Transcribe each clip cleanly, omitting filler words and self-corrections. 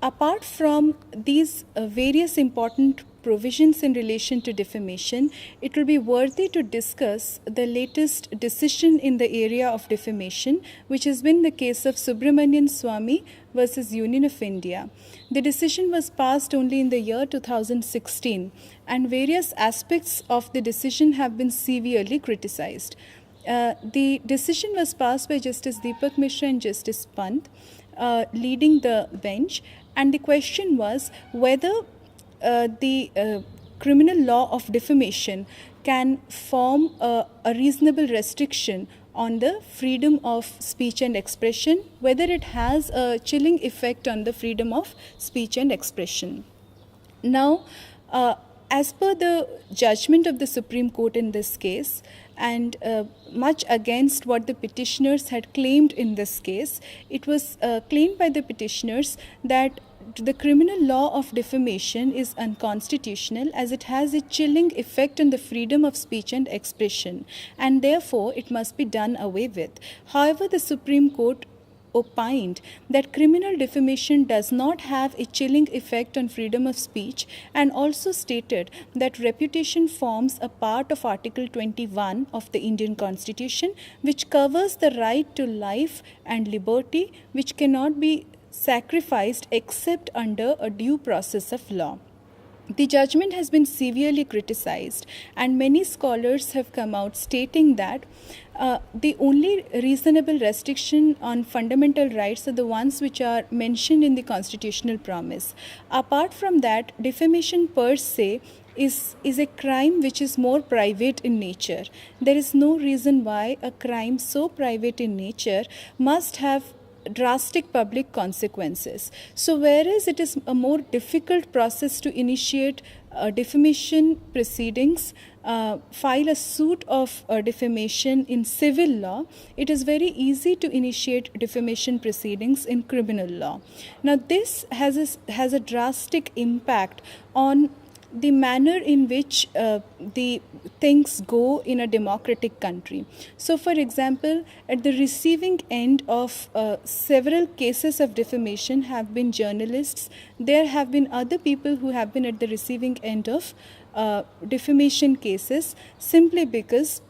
Apart from these various important provisions in relation to defamation, it will be worthy to discuss the latest decision in the area of defamation, which has been the case of Subramanian Swamy versus Union of India. The decision was passed only in the year 2016, and various aspects of the decision have been severely criticized. The decision was passed by Justice Deepak Mishra and Justice Pant, leading the bench, and the question was whether the criminal law of defamation can form a reasonable restriction on the freedom of speech and expression, whether it has a chilling effect on the freedom of speech and expression. Now, as per the judgment of the Supreme Court in this case, and much against what the petitioners had claimed in this case, it was claimed by the petitioners that the criminal law of defamation is unconstitutional as it has a chilling effect on the freedom of speech and expression, and therefore it must be done away with. However, the Supreme Court opined that criminal defamation does not have a chilling effect on freedom of speech, and also stated that reputation forms a part of Article 21 of the Indian Constitution, which covers the right to life and liberty, which cannot be sacrificed except under a due process of law. The judgment has been severely criticized, and many scholars have come out stating that the only reasonable restriction on fundamental rights are the ones which are mentioned in the constitutional promise. Apart from that, defamation per se is a crime which is more private in nature. There is no reason why a crime so private in nature must have drastic public consequences. So whereas it is a more difficult process to initiate defamation proceedings, file a suit of defamation in civil law, it is very easy to initiate defamation proceedings in criminal law. Now this has a drastic impact on the manner in which the things go in a democratic country. So, for example, at the receiving end of several cases of defamation have been journalists. There have been other people who have been at the receiving end of defamation cases simply because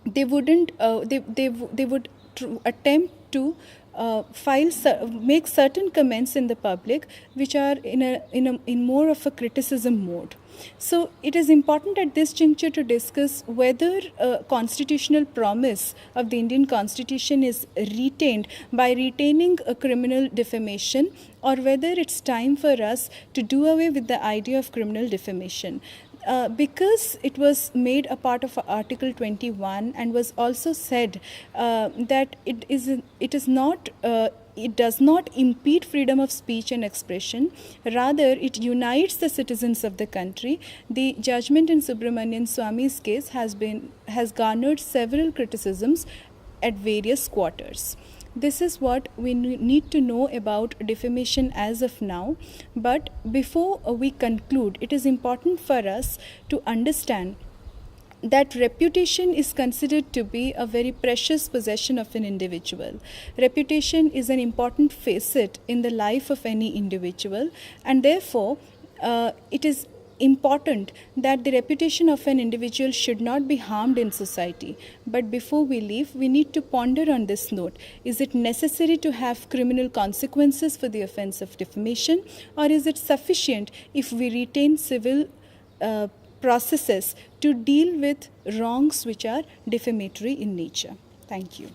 they wouldn't they would attempt to make certain comments in the public which are in more of a criticism mode. So it is important at this juncture to discuss whether a constitutional promise of the Indian Constitution is retained by retaining a criminal defamation, or whether it's time for us to do away with the idea of criminal defamation. Because it was made a part of Article 21 and was also said that it does not impede freedom of speech and expression, rather it unites the citizens of the country. The judgment in Subramanian Swamy's case has garnered several criticisms at various quarters. This is what we need to know about defamation as of now. But before we conclude, it is important for us to understand that reputation is considered to be a very precious possession of an individual. Reputation is an important facet in the life of any individual, and therefore it is important that the reputation of an individual should not be harmed in society. But before we leave, we need to ponder on this note. Is it necessary to have criminal consequences for the offense of defamation, or is it sufficient if we retain civil processes to deal with wrongs which are defamatory in nature? Thank you.